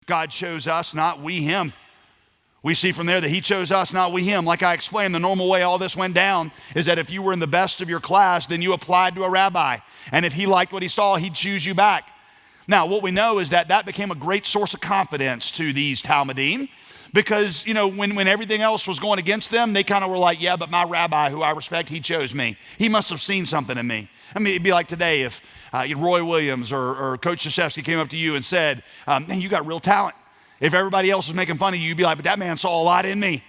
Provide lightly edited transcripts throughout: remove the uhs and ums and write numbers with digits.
God chose us, not we him. We see from there that he chose us, not we him. Like I explained, the normal way all this went down is that if you were in the best of your class, then you applied to a rabbi. And if he liked what he saw, he'd choose you back. Now, what we know is that that became a great source of confidence to these Talmudim because, when everything else was going against them, they kind of were like, yeah, but my rabbi, who I respect, he chose me. He must have seen something in me. I mean, it'd be like today if Roy Williams or Coach Krzyzewski came up to you and said, man, you got real talent. If everybody else was making fun of you, you'd be like, but that man saw a lot in me.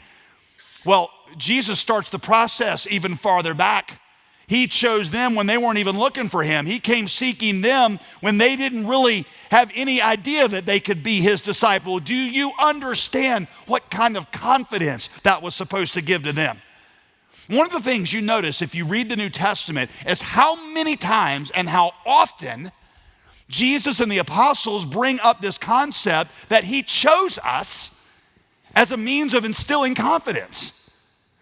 Well, Jesus starts the process even farther back. He chose them when they weren't even looking for him. He came seeking them when they didn't really have any idea that they could be his disciple. Do you understand what kind of confidence that was supposed to give to them? One of the things you notice if you read the New Testament is how many times and how often Jesus and the apostles bring up this concept that he chose us as a means of instilling confidence.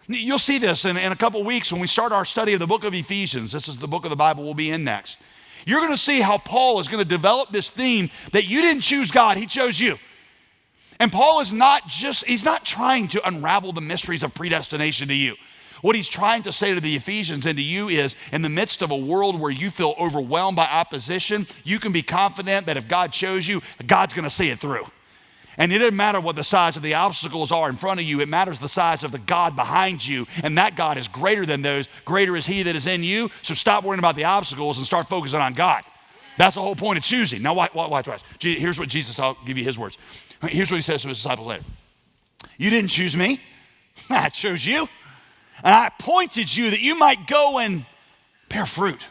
You'll see this in a couple weeks when we start our study of the book of Ephesians. This is the book of the Bible we'll be in next. You're going to see how Paul is going to develop this theme that you didn't choose God, he chose you. And Paul is he's not trying to unravel the mysteries of predestination to you. What he's trying to say to the Ephesians and to you is, in the midst of a world where you feel overwhelmed by opposition, you can be confident that if God chose you, God's going to see it through. And it doesn't matter what the size of the obstacles are in front of you. It matters the size of the God behind you. And that God is greater than those. Greater is he that is in you. So stop worrying about the obstacles and start focusing on God. That's the whole point of choosing. Now watch. Here's what Jesus, I'll give you his words. Here's what he says to his disciples later. You didn't choose me. I chose you. And I appointed you that you might go and bear fruit.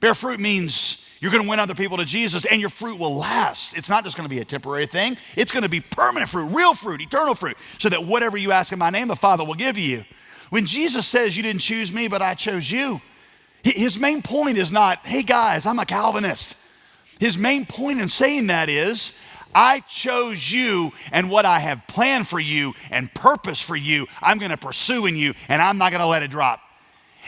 Bear fruit means you're going to win other people to Jesus, and your fruit will last. It's not just going to be a temporary thing. It's going to be permanent fruit, real fruit, eternal fruit, so that whatever you ask in my name, the Father will give to you. When Jesus says you didn't choose me, but I chose you, his main point is not, hey guys, I'm a Calvinist. His main point in saying that is, I chose you, and what I have planned for you and purpose for you, I'm going to pursue in you, and I'm not going to let it drop.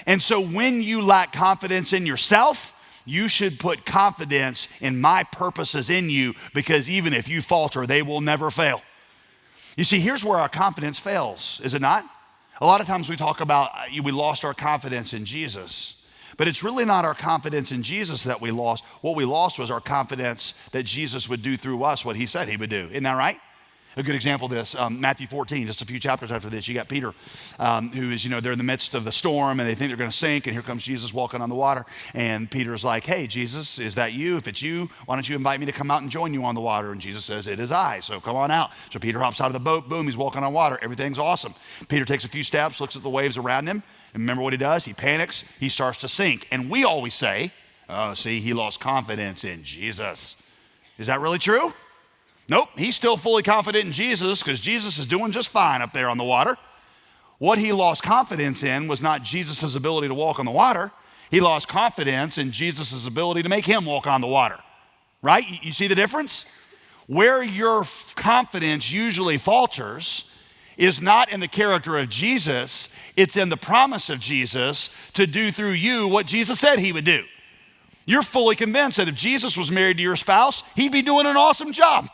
And so when you lack confidence in yourself, you should put confidence in my purposes in you, because even if you falter, they will never fail. You see, here's where our confidence fails, is it not? A lot of times we talk about we lost our confidence in Jesus, but it's really not our confidence in Jesus that we lost. What we lost was our confidence that Jesus would do through us what he said he would do. Isn't that right? A good example of this, Matthew 14, just a few chapters after this, you got Peter, who is, they're in the midst of the storm and they think they're going to sink, and here comes Jesus walking on the water, and Peter's like, hey, Jesus, is that you? If it's you, why don't you invite me to come out and join you on the water? And Jesus says, it is I, so come on out. So Peter hops out of the boat, boom, he's walking on water, everything's awesome. Peter takes a few steps, looks at the waves around him, and remember what he does? He panics, he starts to sink. And we always say, oh, see, he lost confidence in Jesus. Is that really true? Nope, he's still fully confident in Jesus because Jesus is doing just fine up there on the water. What he lost confidence in was not Jesus' ability to walk on the water. He lost confidence in Jesus' ability to make him walk on the water, right? You see the difference? Where your confidence usually falters is not in the character of Jesus, it's in the promise of Jesus to do through you what Jesus said he would do. You're fully convinced that if Jesus was married to your spouse, he'd be doing an awesome job.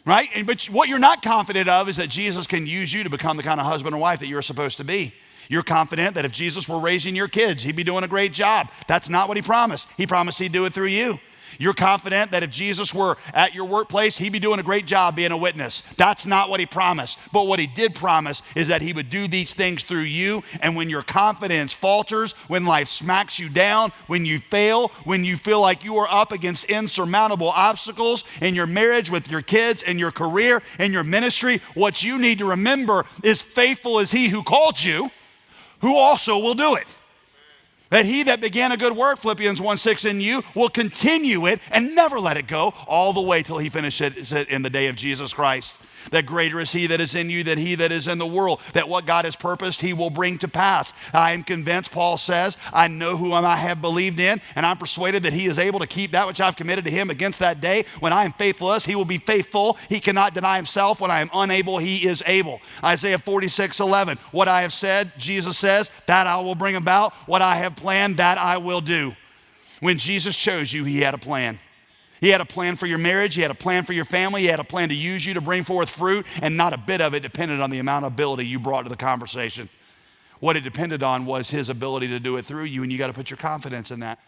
Right? But what you're not confident of is that Jesus can use you to become the kind of husband and wife that you're supposed to be. You're confident that if Jesus were raising your kids, he'd be doing a great job. That's not what he promised. He promised he'd do it through you. You're confident that if Jesus were at your workplace, he'd be doing a great job being a witness. That's not what he promised. But what he did promise is that he would do these things through you. And when your confidence falters, when life smacks you down, when you fail, when you feel like you are up against insurmountable obstacles in your marriage, with your kids, in your career, in your ministry, what you need to remember is faithful is he who called you, who also will do it. That he that began a good work, Philippians 1:6 in you, will continue it and never let it go all the way till he finishes it in the day of Jesus Christ. That greater is he that is in you than he that is in the world. That what God has purposed, he will bring to pass. I am convinced, Paul says, I know whom I have believed in, and I'm persuaded that he is able to keep that which I've committed to him against that day. When I am faithless, he will be faithful. He cannot deny himself. When I am unable, he is able. Isaiah 46:11, what I have said, Jesus says, that I will bring about. What I have planned, that I will do. When Jesus chose you, he had a plan. He had a plan for your marriage. He had a plan for your family. He had a plan to use you to bring forth fruit, and not a bit of it depended on the amount of ability you brought to the conversation. What it depended on was his ability to do it through you, and you got to put your confidence in that.